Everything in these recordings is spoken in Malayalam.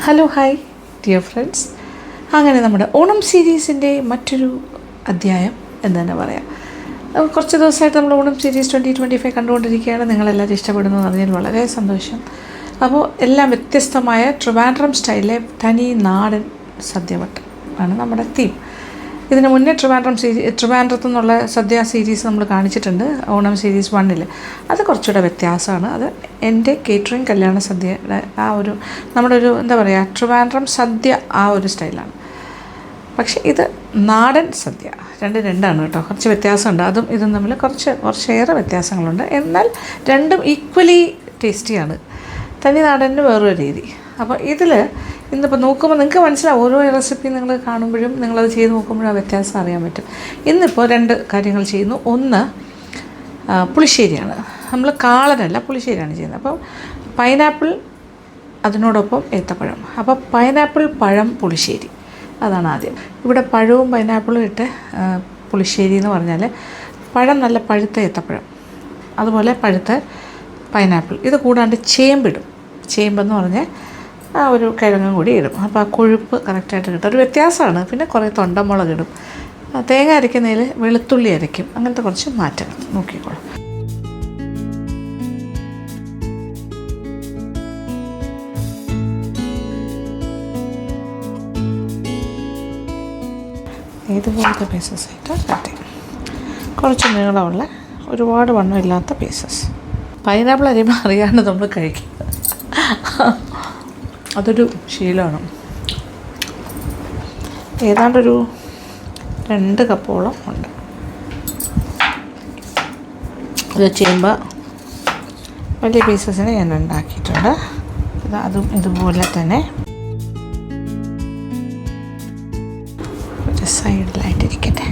Hello hi dear friends. അങ്ങനെ നമ്മുടെ ഓണം സീരീസിൻ്റെ മറ്റൊരു അധ്യായം എന്ന് തന്നെ പറയാം. കുറച്ച് ദിവസമായിട്ട് നമ്മൾ ഓണം സീരീസ് 2025 കണ്ടുകൊണ്ടിരിക്കുകയാണ്. നിങ്ങളെല്ലാവരും ഇഷ്ടപ്പെടുന്നു എന്ന് അറിഞ്ഞാൽ വളരെ സന്തോഷം. അപ്പോൾ എല്ലാം വ്യത്യസ്തമായ ട്രിവാൻഡ്രം സ്റ്റൈലിലെ തനി നാടൻ സദ്യവട്ടം ആണ് നമ്മുടെ തീം. ഇതിന് മുന്നേ ട്രിവാൻഡ്രത്തു നിന്നുള്ള സദ്യ സീരീസ് നമ്മൾ കാണിച്ചിട്ടുണ്ട് ഓണം സീരീസ് 1. അത് കുറച്ചുകൂടെ വ്യത്യാസമാണ്. അത് എൻ്റെ കേറ്ററിംഗ് കല്യാണ സദ്യയുടെ ആ ഒരു നമ്മുടെ ഒരു എന്താ പറയുക ട്രിവാൻഡ്രം സദ്യ ആ ഒരു സ്റ്റൈലാണ്. പക്ഷേ ഇത് നാടൻ സദ്യ രണ്ടാണ് കേട്ടോ. കുറച്ച് വ്യത്യാസമുണ്ട്. അതും ഇതും തമ്മിൽ കുറച്ചേറെ വ്യത്യാസങ്ങളുണ്ട്. എന്നാൽ രണ്ടും ഈക്വലി ടേസ്റ്റിയാണ്. തനി നാടന് വേറൊരു രീതി. അപ്പോൾ ഇതിൽ ഇന്നിപ്പോൾ നോക്കുമ്പോൾ നിങ്ങൾക്ക് മനസ്സിലാവും, ഓരോ റെസിപ്പി നിങ്ങൾ കാണുമ്പോഴും നിങ്ങളത് ചെയ്ത് നോക്കുമ്പോഴും ആ വ്യത്യാസം അറിയാൻ പറ്റും. ഇന്നിപ്പോൾ 2 കാര്യങ്ങൾ ചെയ്യുന്നു. ഒന്ന് പുളിശ്ശേരിയാണ്. നമ്മൾ കാളനല്ല, പുളിശ്ശേരിയാണ് ചെയ്യുന്നത്. അപ്പോൾ പൈനാപ്പിൾ അതിനോടൊപ്പം ഏത്തപ്പഴം. അപ്പോൾ പൈനാപ്പിൾ പഴം പുളിശ്ശേരി അതാണ് ആദ്യം. ഇവിടെ പഴവും പൈനാപ്പിളും ഇട്ട് പുളിശ്ശേരി എന്ന് പറഞ്ഞാൽ പഴം നല്ല പഴുത്ത ഏത്തപ്പഴം, അതുപോലെ പഴുത്ത പൈനാപ്പിൾ, ഇത് കൂടാണ്ട് ചേമ്പിടും. ചേമ്പെന്ന് പറഞ്ഞാൽ ആ ഒരു കിഴങ്ങും കൂടി ഇടും. അപ്പോൾ ആ കൊഴുപ്പ് കറക്റ്റായിട്ട് കിട്ടും. ഒരു വ്യത്യാസമാണ്. പിന്നെ കുറേ തൊണ്ടമുളക് ഇടും. തേങ്ങ അരയ്ക്കുന്നതിൽ വെളുത്തുള്ളി അരയ്ക്കും. അങ്ങനത്തെ കുറച്ച് മാറ്റം നോക്കിക്കോളും. ഇതുപോലത്തെ പീസസായിട്ട് കട്ട് ചെയ്യും. കുറച്ച് നീളമുള്ള ഒരുപാട് വണ്ണമില്ലാത്ത പീസസ്. പൈനാപ്പിൾ അരിയുമ്പോൾ അറിയാണ്ട് നമ്മൾ കഴിക്കും. അതൊരു ശീലമാണ്. ഏതാണ്ടൊരു 2 കപ്പോളം ഉണ്ട്. ഇത് ചെയ്യുമ്പോൾ വലിയ പീസസിന് ഞാൻ ഉണ്ടാക്കിയിട്ടുണ്ട്. അതും ഇതുപോലെ തന്നെ ഒരു സൈഡിലായിട്ടിരിക്കട്ടെ.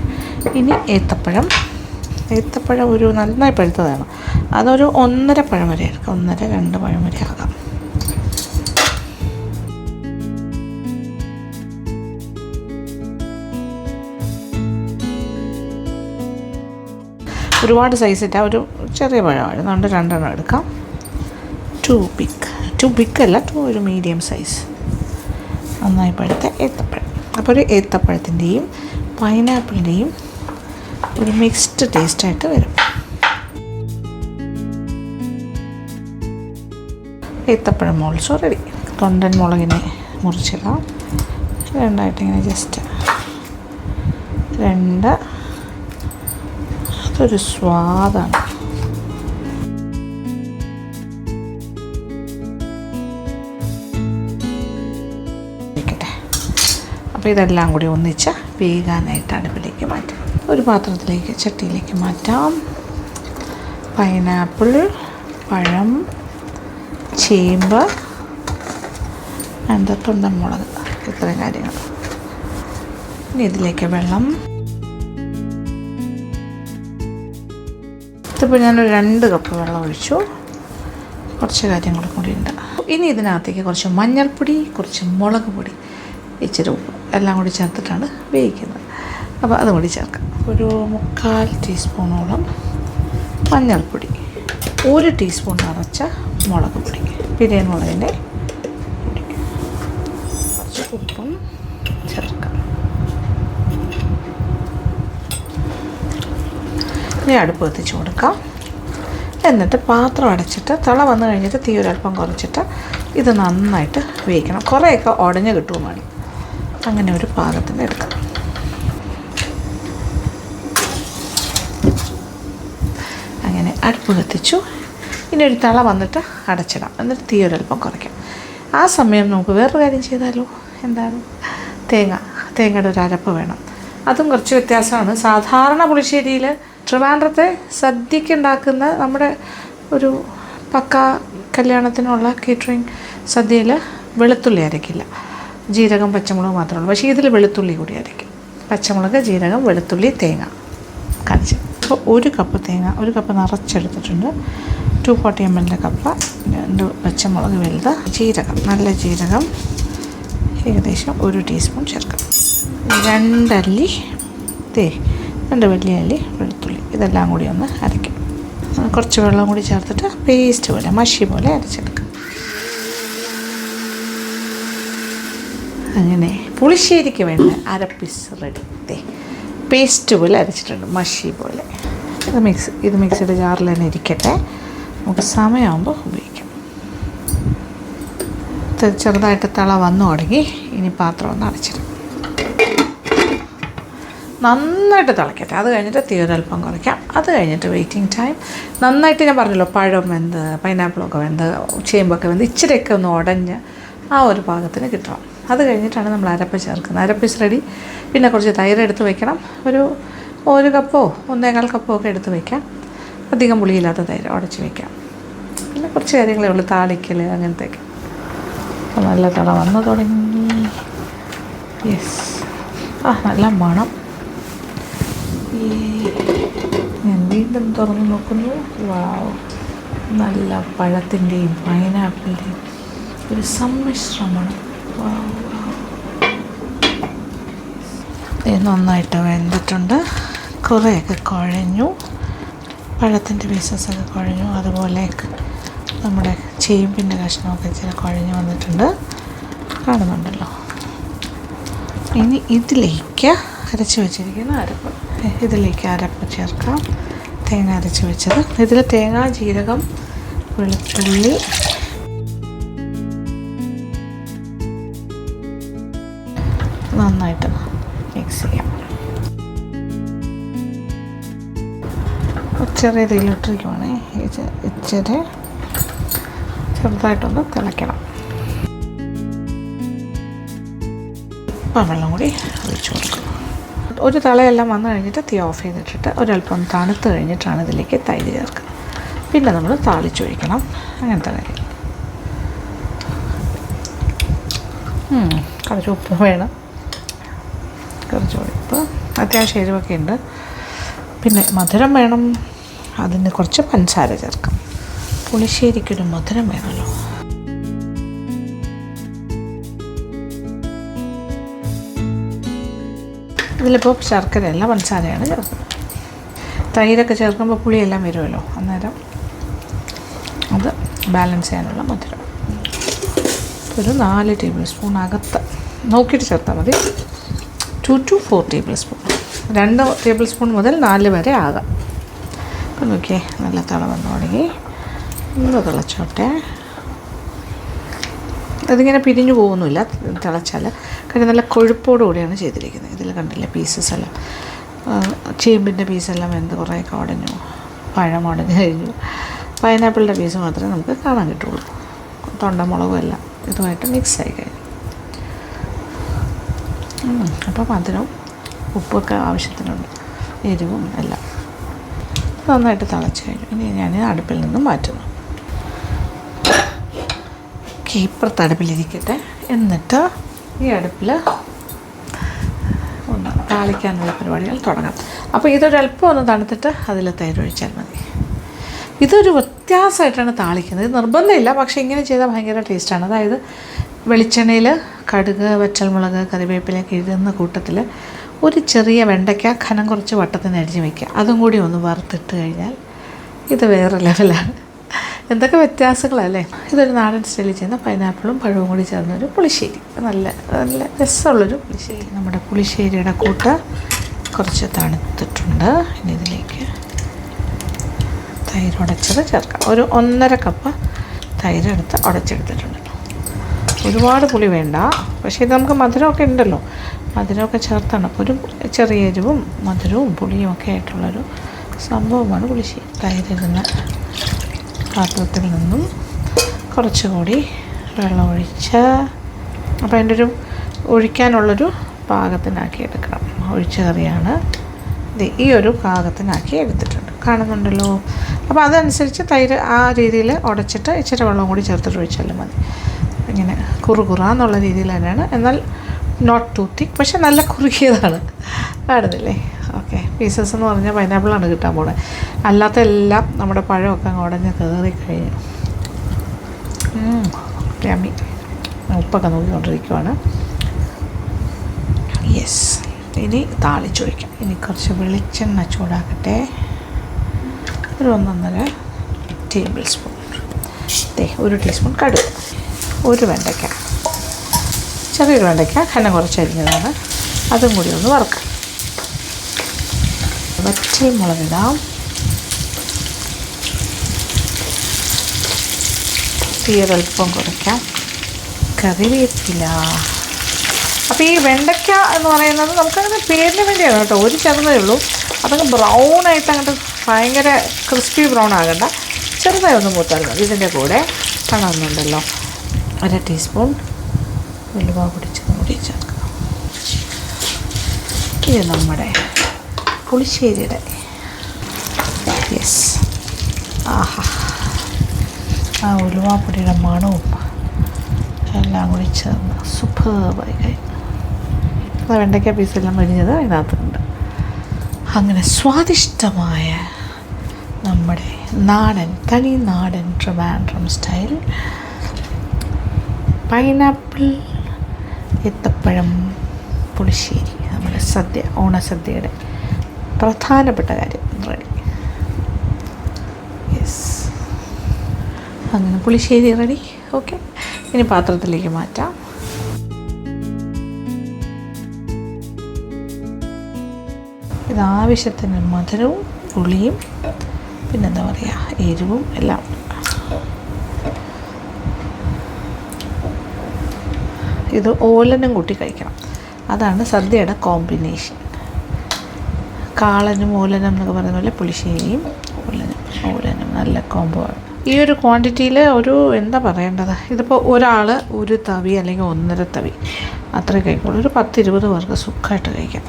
ഇനി ഏത്തപ്പഴം ഒരു നന്നായി പഴുത്തതാണ്. അതൊരു 1.5 പഴം വരെ എടുക്കാം. 1.5-2 പഴം വരെ ആകാം. ഒരുപാട് സൈസ് ഇട്ടാൽ ഒരു ചെറിയ പഴമാണ്. അതുകൊണ്ട് 2 എടുക്കാം. 2 ബിഗ് അല്ല, 2 ഒരു മീഡിയം സൈസ് നന്നായി പഴുത്ത ഏത്തപ്പഴം. അപ്പോൾ ഒരു ഏത്തപ്പഴത്തിൻ്റെയും പൈനാപ്പിളിൻ്റെയും ഒരു മിക്സ്ഡ് ടേസ്റ്റായിട്ട് വരും. ഏത്തപ്പഴം ഓൾസോ റെഡി. തൊണ്ടൻ മുളകിനെ മുറിച്ചിടാം. 2 ഇങ്ങനെ ജസ്റ്റ് 2. അതൊരു സ്വാദാണ്. അപ്പോൾ ഇതെല്ലാം കൂടി ഒന്നിച്ച് വേകാനായിട്ട് അടുപ്പിലേക്ക് മാറ്റാം. ഒരു പാത്രത്തിലേക്ക് ചട്ടിയിലേക്ക് മാറ്റാം. പൈനാപ്പിൾ, പഴം, ചേമ്പ്, തൊണ്ടൻ മുളക്, ഇത്രയും കാര്യങ്ങൾ. ഇനി ഇതിലേക്ക് വെള്ളം. ഇതിപ്പോൾ ഞാനൊരു 2 കപ്പ് വെള്ളം ഒഴിച്ചു. കുറച്ച് കാര്യങ്ങളും കൂടി ഉണ്ട്. ഇനി ഇതിനകത്തേക്ക് കുറച്ച് മഞ്ഞൾപ്പൊടി, കുറച്ച് മുളക് പൊടി, ഇച്ചിരി ഉപ്പ് എല്ലാം കൂടി ചേർത്തിട്ടാണ് വേവിക്കുന്നത്. അപ്പോൾ അതും കൂടി ചേർക്കാം. ഒരു 3/4 ടീസ്പൂണോളം മഞ്ഞൾപ്പൊടി, 1 ടീസ്പൂൺ നിറച്ച മുളക് പൊടി, പിരിയൻ മുളകിൻ്റെ പൊടി, കുറച്ച് ഉപ്പും ചേർക്കാം. ഇനി അടുപ്പ് കത്തിച്ച് കൊടുക്കാം. എന്നിട്ട് പാത്രം അടച്ചിട്ട് തിള വന്നു കഴിഞ്ഞിട്ട് തീ ഒരൽപ്പം കുറച്ചിട്ട് ഇത് നന്നായിട്ട് വേവിക്കണം. കുറേയൊക്കെ ഉടഞ്ഞ് കിട്ടുകയും അങ്ങനെ ഒരു പാകത്തിന് എടുക്കാം. അങ്ങനെ അടുപ്പ് കത്തിച്ചു. ഇനി ഒരു തിള വന്നിട്ട് അടച്ചിടാം. എന്നിട്ട് തീ ഒരൽപ്പം കുറയ്ക്കാം. ആ സമയം നമുക്ക് വേറൊരു കാര്യം ചെയ്താലോ? എന്താണ്? തേങ്ങയുടെ ഒരു അരപ്പ് വേണം. അതും കുറച്ച് വ്യത്യാസമാണ്. സാധാരണ പുളിശ്ശേരിയിൽ ട്രിവാൻഡ്രത്തെ സദ്യക്ക് ഉണ്ടാക്കുന്ന നമ്മുടെ ഒരു പക്ക കല്യാണത്തിനുള്ള കേറ്ററിംഗ് സദ്യയിൽ വെളുത്തുള്ളി അരയ്ക്കില്ല. ജീരകം, പച്ചമുളക് മാത്രമേ ഉള്ളൂ. പക്ഷേ ഇതിൽ വെളുത്തുള്ളി കൂടി അരയ്ക്കും. പച്ചമുളക്, ജീരകം, വെളുത്തുള്ളി, തേങ്ങ കാണിച്ചു. അപ്പോൾ 1 കപ്പ് തേങ്ങ, 1 കപ്പ് നിറച്ചെടുത്തിട്ടുണ്ട്. 240 ml കപ്പ്, 2 പച്ചമുളക് വലുത്, ജീരകം, നല്ല ജീരകം ഏകദേശം 1 ടീസ്പൂൺ ചേർക്കാം. 2 അല്ലി 2 വലിയ അല്ലി വെളുത്തുള്ളി, ഇതെല്ലാം കൂടി ഒന്ന് അരയ്ക്കും. കുറച്ച് വെള്ളം കൂടി ചേർത്തിട്ട് പേസ്റ്റ് പോലെ, മഷി പോലെ അരച്ചെടുക്കാം. അങ്ങനെ പുളിശ്ശേരിക്ക് വേണ്ട അരപ്പീസ് റെഡി. പേസ്റ്റ് പോലെ അരച്ചിട്ടുണ്ട്, മഷി പോലെ. ഇത് മിക്സിയുടെ ജാറിൽ തന്നെ ഇരിക്കട്ടെ, നമുക്ക് സമയമാകുമ്പോൾ ഉപയോഗിക്കാം. ചെറുതായിട്ട് തിള വന്നു തുടങ്ങി. ഇനി പാത്രം ഒന്ന് അടച്ചിടും, നന്നായിട്ട് തിളയ്ക്കട്ടെ. അത് കഴിഞ്ഞിട്ട് തീ ഒരൽപ്പം കുറയ്ക്കാം. അത് കഴിഞ്ഞിട്ട് വെയിറ്റിംഗ് ടൈം. നന്നായിട്ട് ഞാൻ പറഞ്ഞല്ലോ, പഴം വെന്ത്, പൈനാപ്പിളൊക്കെ വെന്ത്, ചേമ്പൊക്കെ വെന്ത്, ഇച്ചിരിയൊക്കെ ഒന്ന് ഉടഞ്ഞ് ആ ഒരു പാകത്തിന് കിട്ടണം. അത് കഴിഞ്ഞിട്ടാണ് നമ്മൾ അരപ്പ് ചേർക്കുന്നത്. അരപ്പീസ് റെഡി. പിന്നെ കുറച്ച് തൈര് എടുത്ത് വയ്ക്കണം. ഒരു കപ്പോ 1.25 കപ്പോ ഒക്കെ എടുത്ത് വയ്ക്കാം. അധികം പുളിയില്ലാത്ത തൈര് ഉടച്ച് വയ്ക്കാം. പിന്നെ കുറച്ച് കാര്യങ്ങളേ ഉള്ളൂ, താളിക്കൽ അങ്ങനത്തെയൊക്കെ. അപ്പോൾ നല്ല തിള വന്നു തുടങ്ങി. യെസ്, നല്ല മണം. ഞാൻ വീണ്ടും തുറന്ന് നോക്കുന്നു. വാവ്, നല്ല പഴത്തിൻ്റെയും പൈനാപ്പിളിൻ്റെയും ഒരു സമ്മിശ്രമാണ്. നന്നായിട്ട് വെന്തിട്ടുണ്ട്. കുറേയൊക്കെ കുഴഞ്ഞു, പഴത്തിൻ്റെ പീസസൊക്കെ കുഴഞ്ഞു. അതുപോലെ നമ്മുടെ ചേമ്പിൻ്റെ കഷ്ണമൊക്കെ ഇച്ചിരി കുഴഞ്ഞു വന്നിട്ടുണ്ട്, കാണുന്നുണ്ടല്ലോ. ഇനി ഇതിലേക്ക് അരച്ച് വെച്ചിരിക്കുന്ന അരപ്പ്, ഇതിലേക്ക് അരപ്പ് ചേർക്കാം. തേങ്ങ അരച്ച് വെച്ചത്. ഇതിൽ തേങ്ങ, ജീരകം, വെളുത്തുള്ളി, നന്നായിട്ട് മിക്സ് ചെയ്യാം. ചെറിയ തീയിലിട്ടിരിക്കുവാണേ. ഇച്ചിരി ചെറുതായിട്ടൊന്ന് തിളയ്ക്കണം. ഇപ്പം വെള്ളം കൂടി ഒഴിച്ചു കൊടുക്കും. ഒരു തിളയെല്ലാം വന്നു കഴിഞ്ഞിട്ട് തീ ഓഫ് ചെയ്തിട്ടിട്ട് ഒരല്പം തണുത്ത് കഴിഞ്ഞിട്ടാണ് ഇതിലേക്ക് തൈര് ചേർക്കുന്നത്. പിന്നെ നമ്മൾ താളിച്ചൊഴിക്കണം, അങ്ങനത്തെ കാര്യം. കുറച്ച് ഉപ്പ് വേണം, കുറച്ച് ഉപ്പ്, അത്യാവശ്യം എരിവൊക്കെ ഉണ്ട്. പിന്നെ മധുരം വേണം, അതിന് കുറച്ച് പഞ്ചസാര ചേർക്കാം. പുളിശ്ശേരിക്കൊരു മധുരം വേണമല്ലോ. ഇതിലിപ്പോൾ ശർക്കരയല്ല, പഞ്ചസാരയാണ് ചേർക്കുന്നത്. തൈരൊക്കെ ചേർക്കുമ്പോൾ പുളിയെല്ലാം വരുമല്ലോ, അന്നേരം അത് ബാലൻസ് ചെയ്യാനുള്ള മധുരം. ഒരു 4 ടേബിൾ സ്പൂൺ അകത്ത് നോക്കിയിട്ട് ചേർത്താൽ മതി. 2 to 4 table spoon, 2 table spoon മുതൽ 4 വരെ ആകാം. അപ്പം നോക്കിയേ, നല്ല തിള വന്നു തുടങ്ങി. ഒന്ന് തിളച്ചോട്ടെ. അതിങ്ങനെ പിരിഞ്ഞു പോകുന്നില്ല തിളച്ചാൽ, കാര്യം നല്ല കൊഴുപ്പോടുകൂടിയാണ് ചെയ്തിരിക്കുന്നത്. ഇതിൽ കണ്ടില്ലേ പീസസ് എല്ലാം, ചേമ്പിൻ്റെ പീസെല്ലാം വെന്ത് കുറേയൊക്കെ ഉടഞ്ഞു, പഴം ഉടഞ്ഞു കഴിഞ്ഞു. പൈനാപ്പിളിൻ്റെ പീസ് മാത്രമേ നമുക്ക് കാണാൻ കിട്ടുള്ളൂ. തൊണ്ടമുളകും എല്ലാം ഇതുമായിട്ട് മിക്സായി കഴിഞ്ഞു. അപ്പോൾ മധുരവും ഉപ്പൊക്കെ ആവശ്യത്തിനുണ്ട്, എരിവും എല്ലാം. നന്നായിട്ട് തിളച്ച് കഴിഞ്ഞു. ഇനി ഞാൻ അടുപ്പിൽ നിന്നും മാറ്റുന്നു. ഇപ്പുറത്ത് അടുപ്പിലിരിക്കട്ടെ. എന്നിട്ട് ഈ അടുപ്പിൽ ഒന്ന് താളിക്കാനുള്ള പരിപാടികൾ തുടങ്ങാം. അപ്പോൾ ഇതൊരല്പം ഒന്ന് തണുത്തിട്ട് അതിൽ തൈര് ഒഴിച്ചാൽ മതി. ഇതൊരു വ്യത്യാസമായിട്ടാണ് താളിക്കുന്നത്. ഇത് നിർബന്ധമില്ല, പക്ഷേ ഇങ്ങനെ ചെയ്താൽ ഭയങ്കര ടേസ്റ്റാണ്. അതായത് വെളിച്ചെണ്ണയിൽ കടുക്, വറ്റൽമുളക്, കറിവേപ്പിലൊക്കെ ഇടുന്ന കൂട്ടത്തിൽ ഒരു ചെറിയ വെണ്ടയ്ക്ക കനം കുറച്ച് വട്ടത്തിന് അരിഞ്ഞ് വയ്ക്കുക. അതും കൂടി ഒന്ന് വറുത്തിട്ട് കഴിഞ്ഞാൽ ഇത് വേറെ ലെവലാണ്. എന്തൊക്കെ വ്യത്യാസങ്ങളല്ലേ. ഇതൊരു നാടൻ സ്റ്റൈലിൽ ചെയ്യുന്ന പൈനാപ്പിളും പഴവും കൂടി ചേർന്നൊരു പുളിശ്ശേരി, നല്ല നല്ല രസമുള്ളൊരു പുളിശ്ശേരി. നമ്മുടെ പുളിശ്ശേരിയുടെ കൂട്ട് കുറച്ച് തണുത്തിട്ടുണ്ട്. ഇനി ഇതിലേക്ക് തൈര് ഉടച്ചത് ചേർക്കാം. ഒരു 1.5 കപ്പ് തൈര് എടുത്ത് ഉടച്ചെടുത്തിട്ടുണ്ട്. ഒരുപാട് പുളി വേണ്ട, പക്ഷേ ഇത് നമുക്ക് മധുരമൊക്കെ ഉണ്ടല്ലോ, മധുരമൊക്കെ ചേർത്താണ്. അപ്പോൾ ഒരു ചെറിയ എരിവും മധുരവും പുളിയും ഒക്കെ ആയിട്ടുള്ളൊരു സംഭവമാണ് പുളിശ്ശേരി. തൈരിരുന്ന പാത്രത്തിൽ നിന്നും കുറച്ചുകൂടി വെള്ളം ഒഴിച്ച്, അപ്പോൾ അതിൻ്റെ ഒരു ഒഴിക്കാനുള്ളൊരു പാകത്തിനാക്കി എടുക്കണം. ഒഴിച്ച കറിയാണ് ഇത്. ഈ ഒരു പാകത്തിനാക്കി എടുത്തിട്ടുണ്ട്, കാണുന്നുണ്ടല്ലോ. അപ്പോൾ അതനുസരിച്ച് തൈര് ആ രീതിയിൽ ഉടച്ചിട്ട് ഇച്ചിരി വെള്ളം കൂടി ചേർത്തിട്ട് ഒഴിച്ചാലും മതി. ഇങ്ങനെ കുറുകുറാന്നുള്ള രീതിയിൽ തന്നെയാണ്, എന്നാൽ നോട്ട് ടു തിക്ക്, പക്ഷെ നല്ല കുറുകിയതാണ്, കാണുന്നില്ലേ. ഓക്കെ, പീസസ് എന്ന് പറഞ്ഞാൽ പൈനാപ്പിളാണ് കിട്ടാൻ പോകുന്നത്. അല്ലാത്ത എല്ലാം നമ്മുടെ പഴമൊക്കെ അങ്ങ് ഉടഞ്ഞ് കയറി കഴിഞ്ഞു. യമ്മി. ഉപ്പൊക്കെ നോക്കിക്കൊണ്ടിരിക്കുവാണ്. യെസ്, ഇനി താളിച്ചൊഴിക്കാം. ഇനി കുറച്ച് വെളിച്ചെണ്ണ ചൂടാക്കട്ടെ. ഒരു 1.5 ടേബിൾ സ്പൂൺ, 1 ടീസ്പൂൺ കടുക്, 1 വെണ്ടയ്ക്ക, ചെറിയൊരു വെണ്ടയ്ക്ക കനം കുറച്ച് അരിഞ്ഞതാണ്, അതും കൂടി ഒന്ന് വറുക്കാം. വറ്റൽ മുളകിടാം, തീയൊരൽപ്പം കുറയ്ക്കാം, കറിവേപ്പില. അപ്പോൾ ഈ വെണ്ടയ്ക്ക എന്ന് പറയുന്നത് നമുക്കങ്ങനെ പേരിന് വേണ്ടിയാണ് കേട്ടോ, ഒരു ചെറുതേ ഉള്ളൂ. അതങ്ങ് ബ്രൗണായിട്ട് അങ്ങോട്ട് ഭയങ്കര ക്രിസ്പി ബ്രൗൺ ആകണ്ട, ചെറുതായി ഒന്ന് മൂത്താൽ മതി. ഇതിൻ്റെ കൂടെ കാണുന്നുണ്ടല്ലോ 1 ടീസ്പൂൺ ഉലുവ പൊടിച്ചത് കൂടി ചേർക്കുക. ഇത് നമ്മുടെ പുളിശ്ശേരിയുടെ യെസ്, ആഹാ, ആ ഉലുവാപ്പൊടിയുടെ മണവും എല്ലാം കൂടി ചേർന്ന് സൂപ്പർബായി കഴിഞ്ഞു. അത് വെണ്ടയ്ക്ക പീസെല്ലാം അരിഞ്ഞത് അതിനകത്തുണ്ട്. അങ്ങനെ സ്വാദിഷ്ടമായ നമ്മുടെ നാടൻ, തനി നാടൻ ട്രിവാൻഡ്രം സ്റ്റൈൽ പൈനാപ്പിൾ ഏത്തപ്പഴം പുളിശ്ശേരി, നമ്മുടെ സദ്യ, ഓണസദ്യയുടെ പ്രധാനപ്പെട്ട കാര്യം റെഡി. യെസ്, അങ്ങനെ പുളിശ്ശേരി റെഡി. ഓക്കെ, ഇനി പാത്രത്തിലേക്ക് മാറ്റാം. ഇത് ആവശ്യത്തിന് മധുരവും പുളിയും പിന്നെന്താ പറയുക എരിവും എല്ലാം. ഇത് ഓലനും കൂട്ടി കഴിക്കണം, അതാണ് സദ്യയുടെ കോമ്പിനേഷൻ. കാളനും ഓലനും എന്നൊക്കെ പറയുന്ന പോലെ പുളിശ്ശേരിയും ഓലനും നല്ല കോംബോ ആണ്. ഈ ഒരു ക്വാണ്ടിറ്റിയിൽ ഒരു എന്താ പറയേണ്ടത്, ഇതിപ്പോൾ ഒരാൾ ഒരു തവി അല്ലെങ്കിൽ 1.5 തവി അത്രേ കഴിക്കുള്ളൂ. ഒരു 10-20 പേർക്ക് സുഖമായിട്ട് കഴിക്കാം.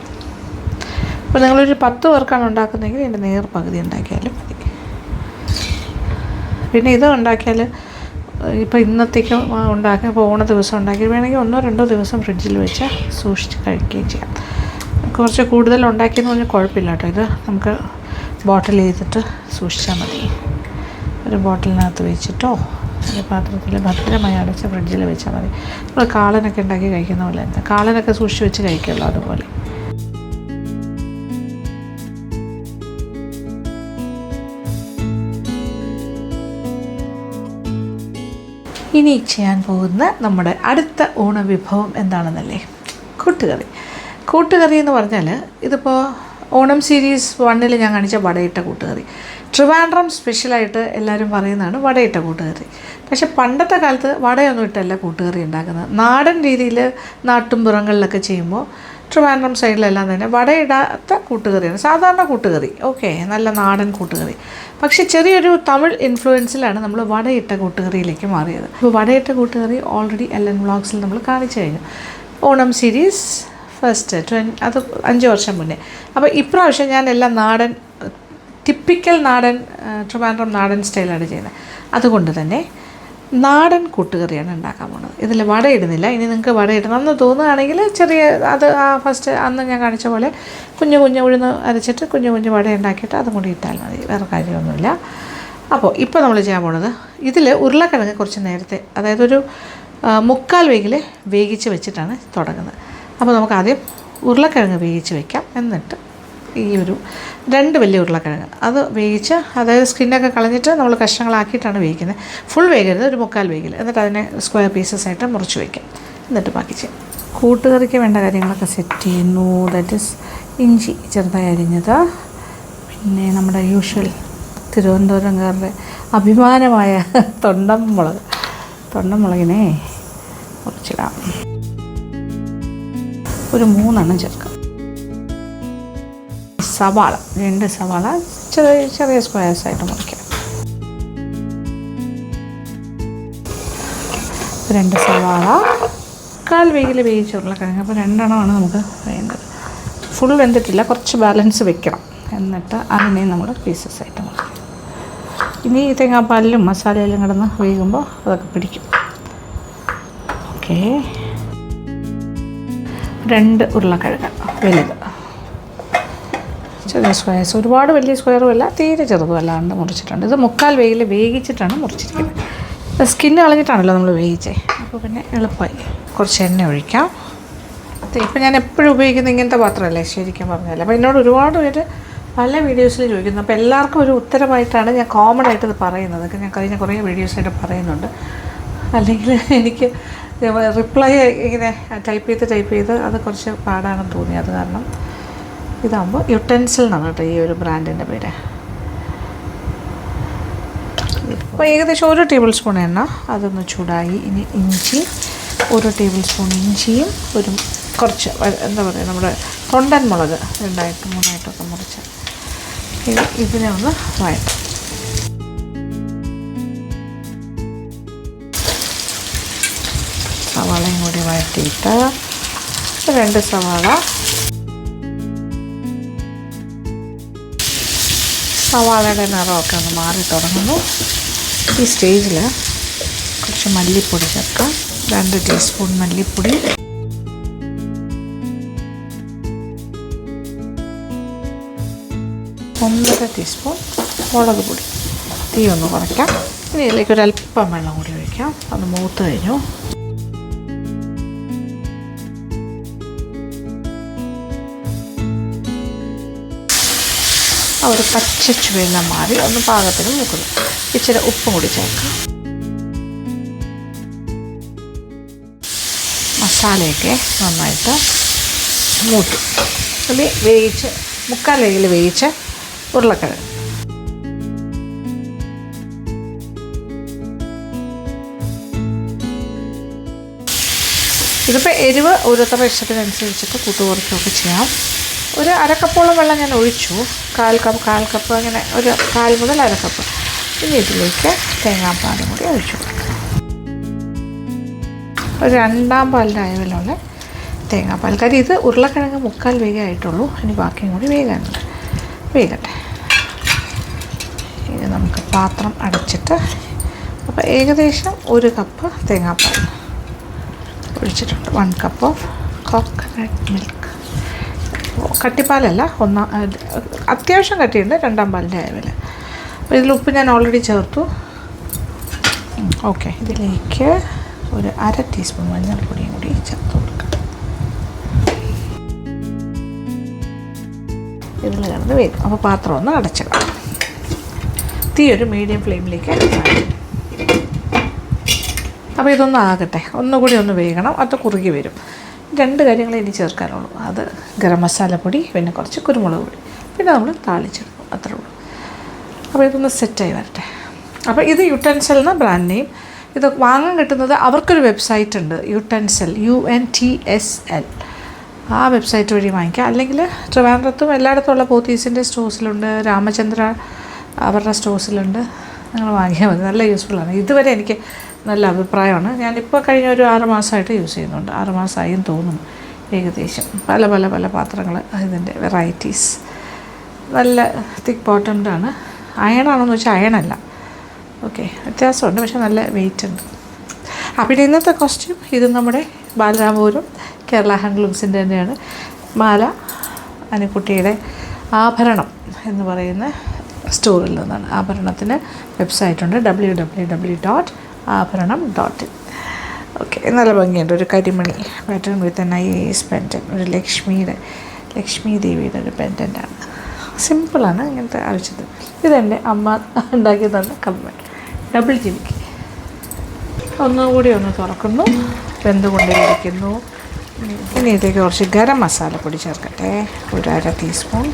ഇപ്പോൾ നിങ്ങളൊരു 10 പേർക്കാണ് ഉണ്ടാക്കുന്നതെങ്കിൽ ഇതിൻ്റെ നേർ പകുതി ഉണ്ടാക്കിയാലും മതി. പിന്നെ ഇത് ഉണ്ടാക്കിയാൽ ഇപ്പോൾ ഇന്നത്തേക്ക് ഉണ്ടാക്കി, ഇപ്പോൾ ഓണ ദിവസം ഉണ്ടാക്കി വേണമെങ്കിൽ 1-2 ദിവസം ഫ്രിഡ്ജിൽ വെച്ച് സൂക്ഷിച്ച് കഴിക്കുകയും ചെയ്യാം. കുറച്ച് കൂടുതൽ ഉണ്ടാക്കിയെന്ന് പറഞ്ഞാൽ കുഴപ്പമില്ല കേട്ടോ. ഇത് നമുക്ക് ബോട്ടിൽ ചെയ്തിട്ട് സൂക്ഷിച്ചാൽ മതി. ഒരു ബോട്ടിലിനകത്ത് വെച്ചിട്ടോ ഒരു പാത്രത്തിൽ ഭദ്രമായി അടച്ച് ഫ്രിഡ്ജിൽ വെച്ചാൽ മതി. നമ്മൾ കാളനൊക്കെ ഉണ്ടാക്കി കഴിക്കുന്ന പോലെ തന്നെ, കാളനൊക്കെ സൂക്ഷിച്ച് വെച്ച് കഴിക്കുള്ളൂ അതുപോലെ. ഇനി ചെയ്യാൻ പോകുന്ന നമ്മുടെ അടുത്ത ഓണവിഭവം എന്താണെന്നല്ലേ, കൂട്ടുകറി. കൂട്ടുകറി എന്ന് പറഞ്ഞാൽ ഇതിപ്പോൾ ഓണം സീരീസ് 1 ഞാൻ കാണിച്ച വടയിട്ട കൂട്ടുകറി. ട്രിവാൻഡ്രം സ്പെഷ്യലായിട്ട് എല്ലാവരും പറയുന്നതാണ് വടയിട്ട കൂട്ടുകറി. പക്ഷേ പണ്ടത്തെ കാലത്ത് വടയൊന്നും ഇട്ടല്ല കൂട്ടുകറി ഉണ്ടാക്കുന്നത്. നാടൻ രീതിയിൽ നാട്ടുംപുറങ്ങളിലൊക്കെ ചെയ്യുമ്പോൾ ട്രിവാൻഡ്രം സൈഡിലെല്ലാം തന്നെ വടയിടാത്ത കൂട്ടുകറിയാണ് സാധാരണ കൂട്ടുകറി. ഓക്കെ, നല്ല നാടൻ കൂട്ടുകറി. പക്ഷേ ചെറിയൊരു തമിഴ് ഇൻഫ്ലുവൻസിലാണ് നമ്മൾ വടയിട്ട കൂട്ടുകറിയിലേക്ക് മാറിയത്. അപ്പോൾ വടയിട്ട കൂട്ടുകറി ഓൾറെഡി LN വ്ളോഗ്സിൽ നമ്മൾ കാണിച്ചു കഴിഞ്ഞു. ഓണം സീരീസ് ഫസ്റ്റ് അത് 5 വർഷം മുന്നേ. അപ്പോൾ ഇപ്രാവശ്യം ഞാൻ എല്ലാം നാടൻ, ടിപ്പിക്കൽ നാടൻ, ട്രിവാൻഡ്രം നാടൻ സ്റ്റൈലാണ് ചെയ്യുന്നത്. അതുകൊണ്ട് തന്നെ നാടൻ കൂട്ടുകറിയാണ് ഉണ്ടാക്കാൻ പോകുന്നത്. ഇതിൽ വട ഇടുന്നില്ല. ഇനി നിങ്ങൾക്ക് വട ഇടണമെന്ന് തോന്നുകയാണെങ്കിൽ ചെറിയ അത് ഫസ്റ്റ് അന്ന് ഞാൻ കാണിച്ച പോലെ കുഞ്ഞു ഉഴുന്ന് അരച്ചിട്ട് കുഞ്ഞു വട ഉണ്ടാക്കിയിട്ട് അതും കൂടി ഇട്ടാൽ മതി, വേറെ കാര്യമൊന്നുമില്ല. അപ്പോൾ ഇപ്പോൾ നമ്മൾ ചെയ്യാൻ പോകുന്നത്, ഇതിൽ ഉരുളക്കിഴങ്ങ് കുറച്ച് നേരത്തെ, അതായത് ഒരു 3/4 വേഗിൽ വേവിച്ച് വെച്ചിട്ടാണ് തുടങ്ങുന്നത്. അപ്പോൾ നമുക്ക് ആദ്യം ഉരുളക്കിഴങ്ങ് വേവിച്ച് വയ്ക്കാം. എന്നിട്ട് ഈ ഒരു 2 വലിയ ഉരുളക്കിഴങ്ങ് അത് വേവിച്ച്, അതായത് സ്കിന്നൊക്കെ കളഞ്ഞിട്ട് നമ്മൾ കഷ്ണങ്ങളാക്കിയിട്ടാണ് വേവിക്കുന്നത്. ഫുൾ വേഗരുത്, ഒരു 3/4 വേഗിൽ. എന്നിട്ട് അതിനെ സ്ക്വയർ പീസസ് ആയിട്ട് മുറിച്ച് വയ്ക്കാം. എന്നിട്ട് ബാക്കി ചെയ്യാം. കൂട്ടുകറിക്ക് വേണ്ട കാര്യങ്ങളൊക്കെ സെറ്റ് ചെയ്യുന്നു. ദാറ്റ് ഈസ് ഇഞ്ചി ചെറുതായി അരിഞ്ഞത്, പിന്നെ നമ്മുടെ യൂഷ്വൽ തിരുവനന്തപുരംകാരുടെ അഭിമാനമായ തൊണ്ടൻമുളകിനെ മുറിച്ചിടാം. ഒരു 3 എണ്ണം ചേർക്കാം. സവാള 2 സവാള ചെറിയ സ്ക്വയർസായിട്ട് മുറിക്കാം. 2 സവാള 1/4 വേഗിൽ വേവിച്ച ഉരുളക്കിഴങ്ങ്. അപ്പോൾ 2 എണ്ണമാണ് നമുക്ക് വേണ്ടത്. ഫുൾ വെന്തിട്ടില്ല, കുറച്ച് ബാലൻസ് വെക്കണം. എന്നിട്ട് അതിനെ നമ്മൾ പീസസ് ആയിട്ട് മുറിക്കും. ഇനി തേങ്ങാപ്പാലിലും മസാലയിലും കിടന്ന് വേകുമ്പോൾ അതൊക്കെ പിടിക്കും. ഓക്കെ, 2 ഉരുളക്കിഴങ്ങ് വലുത്, ചെറിയ സ്ക്വയർസ്, ഒരുപാട് വലിയ സ്ക്വയറും അല്ല തീരെ ചെറുതും അല്ലാണ്ട് മുറിച്ചിട്ടുണ്ട്. ഇത് 3/4 വേഗിൽ വേവിച്ചിട്ടാണ് മുറിച്ചിരിക്കുന്നത്. സ്കിന്ന് കളഞ്ഞിട്ടാണല്ലോ നമ്മൾ വേവിച്ചത്, അപ്പോൾ പിന്നെ എളുപ്പമായി. കുറച്ച് എണ്ണ ഒഴിക്കാം. ഇപ്പം ഞാൻ എപ്പോഴും ഉപയോഗിക്കുന്ന ഇങ്ങനത്തെ പാത്രമല്ലേ ശരിക്കും പറഞ്ഞാൽ. അപ്പോൾ എന്നോട് ഒരുപാട് പേര് പല വീഡിയോസിൽ ചോദിക്കുന്നു. അപ്പോൾ എല്ലാവർക്കും ഒരു ഉത്തരമായിട്ടാണ് ഞാൻ കോമൺ ആയിട്ട് ഇത് പറയുന്നത്. ഞാൻ കഴിഞ്ഞ കുറേ വീഡിയോസായിട്ട് പറയുന്നുണ്ട്. അല്ലെങ്കിൽ എനിക്ക് റിപ്ലൈ ഇങ്ങനെ ടൈപ്പ് ചെയ്ത് അത് കുറച്ച് പാടാണെന്ന് തോന്നി. അത് കാരണം ഇതാകുമ്പോൾ യുട്ടെൻസിൽ എന്നാണ് കേട്ടോ ഈ ഒരു ബ്രാൻഡിൻ്റെ പേര്. അപ്പോൾ ഏകദേശം 1 ടേബിൾ സ്പൂൺ എണ്ണ അതൊന്ന് ചൂടായി. ഇനി ഇഞ്ചി 1 ടേബിൾ സ്പൂൺ ഇഞ്ചിയും കുറച്ച് എന്താ പറയുക നമ്മുടെ തൊണ്ടൻ മുളക് 2 3 മുറിച്ച് ഇതിനെ ഒന്ന് വഴറ്റും. സവാളയും കൂടി വഴറ്റിയിട്ട് 2 സവാളയുടെ നിറമൊക്കെ ഒന്ന് മാറി തുടങ്ങുന്നു. ഈ സ്റ്റേജിൽ കുറച്ച് മല്ലിപ്പൊടി ചേർക്കാം. 2 ടീസ്പൂൺ മല്ലിപ്പൊടി, 1.5 ടീസ്പൂൺ മുളക് പൊടി. തീ ഒന്ന് കുറയ്ക്കാം. ഇനി ഇതിലേക്ക് ഒരല്പം വെള്ളം കൂടി ഒഴിക്കാം. അത് മൂത്ത് കഴിഞ്ഞു. ഒരു പച്ച ചുവയെല്ലാം മാറി ഒന്ന് പാകത്തിന് മൂക്കുന്നു. ഇച്ചിരി ഉപ്പും കൂടി ചേർക്കാം. മസാലയൊക്കെ നന്നായിട്ട് മൂത്തു. അതിൽ വേവിച്ച് 3/4 വേഗിൽ വേവിച്ച ഉരുളക്കിഴങ്ങ്, ഇതിപ്പോൾ എരിവ് ഓരോരുത്തരുടെ ഇഷ്ടത്തിനനുസരിച്ചിട്ട് കൂട്ടുകുറയ്ക്കുകയൊക്കെ ചെയ്യാം. ഒരു 1/2 കപ്പോളം വെള്ളം ഞാൻ ഒഴിച്ചു. 1/4 കപ്പ് അങ്ങനെ ഒരു 1/4 മുതൽ 1/2 കപ്പ്. ഇനി ഇതിലേക്ക് തേങ്ങാപ്പാലും കൂടി ഒഴിച്ചു. ഒരു 2 പാലിൻ്റെ അളവിലുള്ള തേങ്ങാപ്പാൽ. കാര്യം ഇത് ഉരുളക്കിഴങ്ങ് 3/4 വേഗമായിട്ടുള്ളൂ. ഇനി ബാക്കിയും കൂടി വേഗട്ടെ. ഇനി നമുക്ക് പാത്രം അടച്ചിട്ട്, അപ്പോൾ ഏകദേശം 1 കപ്പ് തേങ്ങാപ്പാൽ ഒഴിച്ചിട്ടുണ്ട്. 1 കപ്പ് ഓഫ് കോക്കനട്ട് മിൽക്ക്. കട്ടിപ്പാലല്ല, അത്യാവശ്യം കട്ടിയുണ്ട്, 2 പാലിൻ്റെ അളവിൽ. അപ്പോൾ ഇതിൽ ഉപ്പ് ഞാൻ ഓൾറെഡി ചേർത്തു. ഓക്കെ, ഇതിലേക്ക് ഒരു 1/2 ടീസ്പൂൺ മഞ്ഞൾപ്പൊടിയും കൂടി ചേർത്ത് കൊടുക്കാം. ഇതിൽ കിടന്ന് വേഗം. അപ്പോൾ പാത്രം ഒന്ന് അടച്ചിടാം. തീ ഒരു മീഡിയം ഫ്ലെയിമിലേക്ക് അപ്പോൾ ഇതൊന്നും ആകട്ടെ, ഒന്നുകൂടി ഒന്ന് വേകണം. അത് കുറുകി വരും. 2 കാര്യങ്ങൾ ഇനി ചേർക്കാനുള്ളൂ. അത് ഗരം മസാലപ്പൊടി, പിന്നെ കുറച്ച് കുരുമുളക് പൊടി, പിന്നെ നമ്മൾ താളിച്ചിടുന്നു. അത്രേ ഉള്ളൂ. അപ്പോൾ ഇതൊന്ന് സെറ്റായി വരട്ടെ. അപ്പോൾ ഇത് യുട്ടെൻസിൽ എന്ന ബ്രാൻഡ് നെയിം. ഇത് വാങ്ങാൻ കിട്ടുന്നത് അവർക്കൊരു വെബ്സൈറ്റ് ഉണ്ട്, യുട്ടെൻസിൽ, UNTSL. ആ വെബ്സൈറ്റ് വഴി വാങ്ങിക്കാം. അല്ലെങ്കിൽ ട്രിവാൻഡ്രത്തും എല്ലായിടത്തും ഉള്ള പോത്തീസിൻ്റെ സ്റ്റോഴ്സിലുണ്ട്, രാമചന്ദ്ര അവരുടെ സ്റ്റോഴ്സിലുണ്ട്. നിങ്ങൾ വാങ്ങിയാൽ മതി. നല്ല യൂസ്ഫുള്ളാണ്. ഇതുവരെ എനിക്ക് നല്ല അഭിപ്രായമാണ്. ഞാനിപ്പോൾ കഴിഞ്ഞ ഒരു 6 മാസമായിട്ട് യൂസ് ചെയ്യുന്നുണ്ട്. 6 മാസമായും തോന്നുന്നു ഏകദേശം. പല പാത്രങ്ങൾ, ഇതിൻ്റെ വെറൈറ്റീസ്. നല്ല തിക്ക് ബോട്ടംഡാണ്. അയണാണെന്ന് വെച്ചാൽ അയണല്ല. ഓക്കെ, വ്യത്യാസമുണ്ട്, പക്ഷേ നല്ല വെയിറ്റ് ഉണ്ട്. പിന്നെ ഇന്നത്തെ കോസ്റ്റ്യൂം ഇത് നമ്മുടെ ബാലരാമപുരം കേരള ഹാൻഡ്ലൂംസിൻ്റെ തന്നെയാണ്. മാല അനുക്കുട്ടിയുടെ ആഭരണം എന്ന് പറയുന്ന സ്റ്റോറിൽ നിന്നാണ്. ആഭരണത്തിന് വെബ്സൈറ്റുണ്ട്, www.abharanam.in. ഓക്കെ, നല്ല ഭംഗിയുണ്ട്. ഒരു കരിമണി പാറ്റേൺ വിത്ത് നൈസ് പെൻഡൻ. ഒരു ലക്ഷ്മി ദേവിയുടെ ഒരു പെൻഡൻ്റാണ്. സിമ്പിളാണ് ഇങ്ങനത്തെ ആവശ്യത്തിന്. ഇതെൻ്റെ അമ്മ ഉണ്ടാക്കി തന്ന കമ്മൽ, ഡബിൾ ജിമിക്ക്. ഒന്നുകൂടി ഒന്ന് തുറക്കുന്നു, വെന്തുകൊണ്ടേയിരിക്കുന്നു. ഇനി ഇതിലേക്ക് കുറച്ച് ഗരം മസാലപ്പൊടി ചേർക്കട്ടെ. ഒരു 1/2 ടീസ്പൂൺ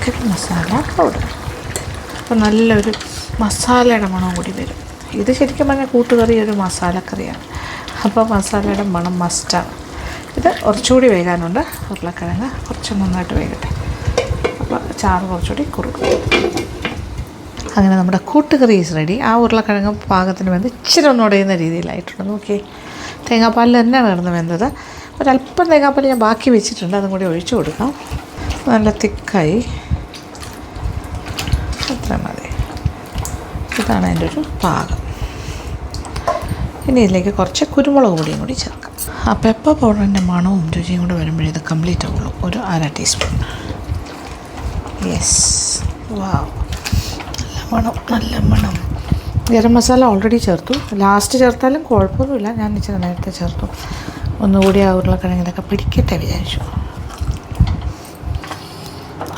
ഗരം മസാല പൗഡർ. അപ്പോൾ നല്ലൊരു മസാലയുടെ മണം കൂടി വരും. ഇത് ശരിക്കും പറഞ്ഞാൽ കൂട്ടുകറി ഒരു മസാലക്കറിയാണ്. അപ്പോൾ മസാലയുടെ മണം മസ്റ്റാണ്. ഇത് കുറച്ചുകൂടി വേകാനുണ്ട്. ഉരുളക്കിഴങ്ങ് കുറച്ച് നന്നായിട്ട് വേകട്ടെ. അപ്പോൾ ചാറ് കുറച്ചുകൂടി കുറുക്കും. അങ്ങനെ നമ്മുടെ കൂട്ടുകറി ഈസ് റെഡി. ആ ഉരുളക്കിഴങ്ങ് പാകത്തിന് വെന്ത് ഇച്ചിരി ഒന്ന് ഉടയുന്ന രീതിയിലായിട്ടുണ്ട്. നോക്കിയേ, തേങ്ങാപ്പാലിൽ തന്നെയാണ് കിടന്ന് വെന്തത്. ഒരല്പം തേങ്ങാപ്പാൽ ഞാൻ ബാക്കി വെച്ചിട്ടുണ്ട്, അതും കൂടി ഒഴിച്ചു കൊടുക്കാം. നല്ല തിക്കായി, അത്ര മതി. ഇതാണ് അതിൻ്റെ ഒരു പാകം. ഇനി ഇതിലേക്ക് കുറച്ച് കുരുമുളക് പൊടിയും കൂടി ചേർക്കാം. ആ പെപ്പർ പൗഡറിൻ്റെ മണവും രുചിയും കൂടെ വരുമ്പോഴേ ഇത് കംപ്ലീറ്റ് ആവുള്ളൂ. ഒരു 1/2 ടീസ്പൂൺ. യെസ്, വാവ്, നല്ല മണം. ഗരം മസാല ഓൾറെഡി ചേർത്തു. ലാസ്റ്റ് ചേർത്താലും കുഴപ്പമൊന്നുമില്ല. ഞാൻ ഇച്ചിരി നേരത്തെ ചേർത്തു. ഒന്നുകൂടി ആ ഉരുളക്കിഴങ്ങിലൊക്കെ പിടിക്കട്ടെ വിചാരിച്ചു.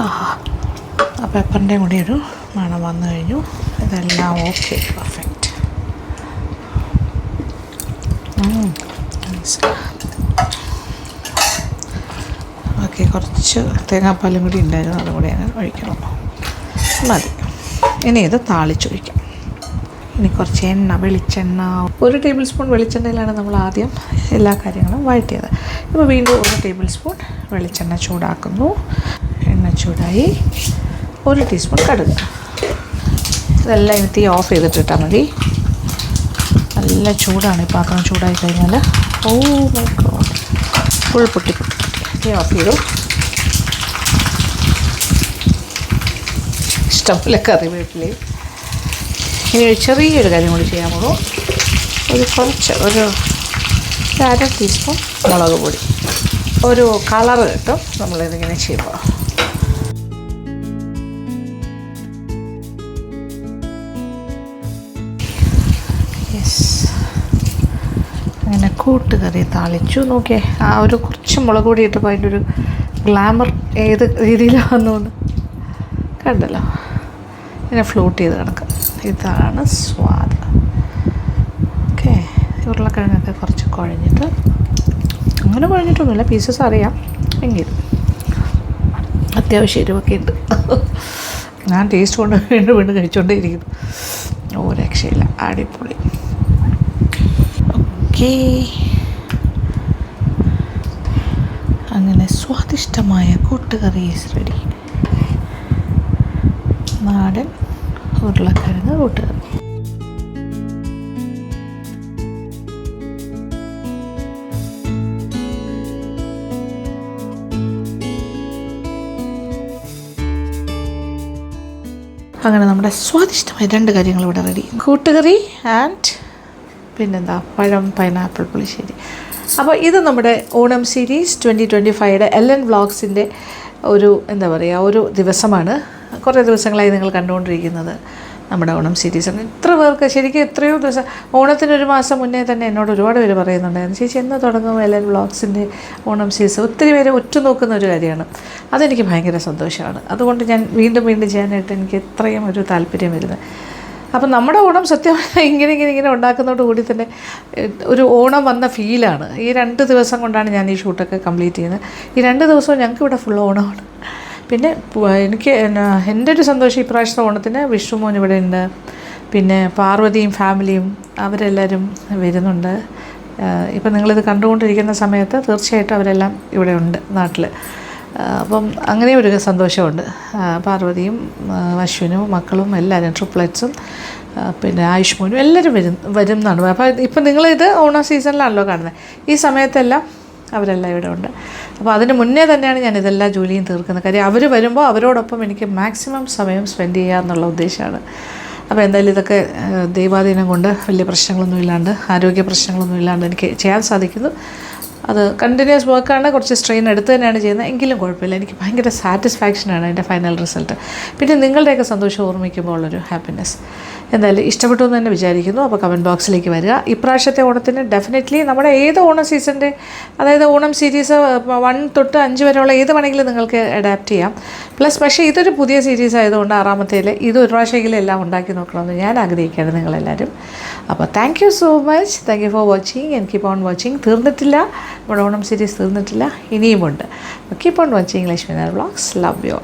ആ പെപ്പറിൻ്റെയും കൂടി ഒരു മണം വന്നു കഴിഞ്ഞു. ഇതെല്ലാം ഓക്കെ, പെർഫെക്റ്റ്. ഓക്കെ, കുറച്ച് തേങ്ങാപ്പാലും കൂടി ഉണ്ടായിരുന്നു, അതും കൂടി ഞാൻ ഒഴിക്കണം. മതി. ഇനി ഇത് താളിച്ചൊഴിക്കാം. ഇനി കുറച്ച് എണ്ണ, വെളിച്ചെണ്ണ, 1 ടേബിൾ സ്പൂൺ വെളിച്ചെണ്ണയിലാണ് നമ്മൾ ആദ്യം എല്ലാ കാര്യങ്ങളും വഴറ്റിയത്. ഇപ്പോൾ വീണ്ടും 1 ടേബിൾ സ്പൂൺ വെളിച്ചെണ്ണ ചൂടാക്കുന്നു. എണ്ണ ചൂടായി 1 ടീസ്പൂൺ കടുക്. ഇതെല്ലാം ഇനി തീ ഓഫ് ചെയ്തിട്ടിട്ടാൽ മതി. നല്ല ചൂടാണ്. ഈ പാത്രം ചൂടായി കഴിഞ്ഞാൽ ഓ മൈ ഗോഡ്, ഫുൾ പൊട്ടി. തീ ഓഫ് ചെയ്തു. ഇഷ്ടംപോലെ കറിവേപ്പിലയും. ഇനി ചെറിയൊരു കാര്യം കൂടി ചെയ്യാമോ, ഒരു 1/2 ടീസ്പൂൺ മുളക് പൊടി. ഒരു കളറ് കിട്ടും നമ്മളിതിങ്ങനെ ചെയ്യുമ്പോൾ. അങ്ങനെ കൂട്ടുകറി താളിച്ചു. നോക്കിയേ, ആ ഒരു കുറച്ച് മുളക് പൊടി ഇട്ടപ്പോൾ അതിൻ്റെ ഒരു ഗ്ലാമർ ഏത് രീതിയിലാണെന്ന് കണ്ടല്ലോ. ഇങ്ങനെ ഫ്ലോട്ട് ചെയ്ത് കിടക്കുക. ഇതാണ് സ്വാദ്. ഓക്കെ, ഉരുളക്കിഴങ്ങൊക്കെ കുറച്ച് കുഴഞ്ഞിട്ട്, അങ്ങനെ കുഴഞ്ഞിട്ടൊന്നുമില്ല, പീസസ് അറിയാം എങ്കിലും അത്യാവശ്യം എരിവൊക്കെ ഉണ്ട്. ഞാൻ ടേസ്റ്റ് കൊണ്ട് വീണ്ടും കഴിച്ചുകൊണ്ടേ ഇരിക്കുന്നു. രക്ഷയില്ല, അടിപൊളി. ഓക്കെ, അങ്ങനെ സ്വാദിഷ്ടമായ കൂട്ടുകറി ഈസ് റെഡി. നാടൻ ഉരുളക്കിഴങ്ങ് കൂട്ടുകറി. അങ്ങനെ നമ്മുടെ സ്വാദിഷ്ടമായ 2 കാര്യങ്ങൾ ഇവിടെ റെഡി. കൂട്ടുകറി ആൻഡ് പിന്നെന്താ, പഴം പൈനാപ്പിൾ പുളിശ്ശേരി. അപ്പോൾ ഇത് നമ്മുടെ ഓണം സീരീസ് 2025 LN വ്ളോഗ്സിൻ്റെ ഒരു എന്താ പറയുക, ഒരു ദിവസമാണ്. കുറേ ദിവസങ്ങളായി നിങ്ങൾ കണ്ടുകൊണ്ടിരിക്കുന്നത് നമ്മുടെ ഓണം സീരീസാണ്. ഇത്ര പേർക്ക് ശരിക്കും എത്രയോ ദിവസം, ഓണത്തിനൊരു മാസം മുന്നേ തന്നെ എന്നോട് ഒരുപാട് പേര് പറയുന്നുണ്ടായിരുന്നു, ചേച്ചി എന്ന് തുടങ്ങും LN വ്ളോഗ്സിൻ്റെ ഓണം സീരീസ്. ഒത്തിരി പേര് ഉറ്റുനോക്കുന്ന ഒരു കാര്യമാണ്. അതെനിക്ക് ഭയങ്കര സന്തോഷമാണ്. അതുകൊണ്ട് ഞാൻ വീണ്ടും ചെയ്യാനായിട്ട് എനിക്ക് ഇത്രയും ഒരു താല്പര്യം വരുന്നത്. അപ്പം നമ്മുടെ ഓണം സത്യമായി ഇങ്ങനെ ഉണ്ടാക്കുന്നതോട് കൂടി തന്നെ ഒരു ഓണം വന്ന ഫീലാണ്. ഈ 2 ദിവസം കൊണ്ടാണ് ഞാൻ ഈ ഷൂട്ടൊക്കെ കംപ്ലീറ്റ് ചെയ്യുന്നത്. ഈ 2 ദിവസവും ഞങ്ങൾക്ക് ഇവിടെ ഫുൾ ഓണമാണ്. പിന്നെ എനിക്ക് എൻ്റെ ഒരു സന്തോഷം, ഇപ്രാവശ്യത്തെ ഓണത്തിന് വിഷ്ണുമോൻ ഇവിടെ ഉണ്ട്, പിന്നെ പാർവതിയും ഫാമിലിയും അവരെല്ലാവരും വരുന്നുണ്ട്. ഇപ്പം നിങ്ങളിത് കണ്ടുകൊണ്ടിരിക്കുന്ന സമയത്ത് തീർച്ചയായിട്ടും അവരെല്ലാം ഇവിടെ ഉണ്ട് നാട്ടിൽ. അപ്പം അങ്ങനെ ഒരു സന്തോഷമുണ്ട്. പാർവതിയും അശ്വിനും മക്കളും എല്ലാവരും, ട്രിപ്ലെറ്റ്സും പിന്നെ ആയുഷ്മോനും എല്ലാവരും വരും എന്നാണ്. അപ്പോൾ ഇപ്പം നിങ്ങളിത് ഓണം സീസണിലാണല്ലോ കാണുന്നത്. ഈ സമയത്തെല്ലാം അവരെല്ലാം ഇവിടെ ഉണ്ട്. അപ്പോൾ അതിന് മുന്നേ തന്നെയാണ് ഞാൻ ഇതെല്ലാ ജോലിയും തീർക്കുന്നത്. കാര്യം അവർ വരുമ്പോൾ അവരോടൊപ്പം എനിക്ക് മാക്സിമം സമയം സ്പെൻഡ് ചെയ്യുക എന്നുള്ള ഉദ്ദേശമാണ്. അപ്പോൾ എന്തായാലും ഇതൊക്കെ ദൈവാധീനം കൊണ്ട് വലിയ പ്രശ്നങ്ങളൊന്നും ഇല്ലാണ്ട്, ആരോഗ്യ പ്രശ്നങ്ങളൊന്നും ഇല്ലാണ്ട് എനിക്ക് ചെയ്യാൻ സാധിക്കുന്നു. അത് കണ്ടിന്യൂസ് വർക്കാണ്, കുറച്ച് സ്ട്രെയിൻ എടുത്ത് തന്നെയാണ് ചെയ്യുന്നത്, എങ്കിലും കുഴപ്പമില്ല. എനിക്ക് ഭയങ്കര സാറ്റിസ്ഫാക്ഷനാണ് എൻ്റെ ഫൈനൽ റിസൾട്ട്. പിന്നെ നിങ്ങളുടെയൊക്കെ സന്തോഷം ഓർമ്മിക്കുമ്പോൾ ഉള്ളൊരു ഹാപ്പിനെസ്. എന്തായാലും ഇഷ്ടപ്പെട്ടു എന്ന് തന്നെ വിചാരിക്കുന്നു. അപ്പോൾ കമൻറ്റ് ബോക്സിലേക്ക് വരിക. ഇപ്രാവശ്യത്തെ ഓണത്തിന് ഡെഫിനറ്റ്ലി നമ്മുടെ ഏത് ഓണം സീസണിൻ്റെ, അതായത് ഓണം സീരീസ് 1 തൊട്ട് 5 വരെയുള്ള ഏത് വേണമെങ്കിലും നിങ്ങൾക്ക് അഡാപ്റ്റ് ചെയ്യാം. പക്ഷേ ഇതൊരു പുതിയ സീരീസ് ആയതുകൊണ്ട് 6ാമത്തേൽ ഇത് ഒരു പ്രാവശ്യമെങ്കിലും എല്ലാം ഉണ്ടാക്കി നോക്കണമെന്ന് ഞാൻ ആഗ്രഹിക്കുകയാണ് നിങ്ങളെല്ലാവരും. അപ്പോൾ thank you so much. Thank you for watching and keep on watching. തീർന്നിട്ടില്ല, നമ്മുടെ ഓണം സീരീസ് തീർന്നിട്ടില്ല, ഇനിയുമുണ്ട്. Keep on watching Lakshmi Nair vlogs. Love U.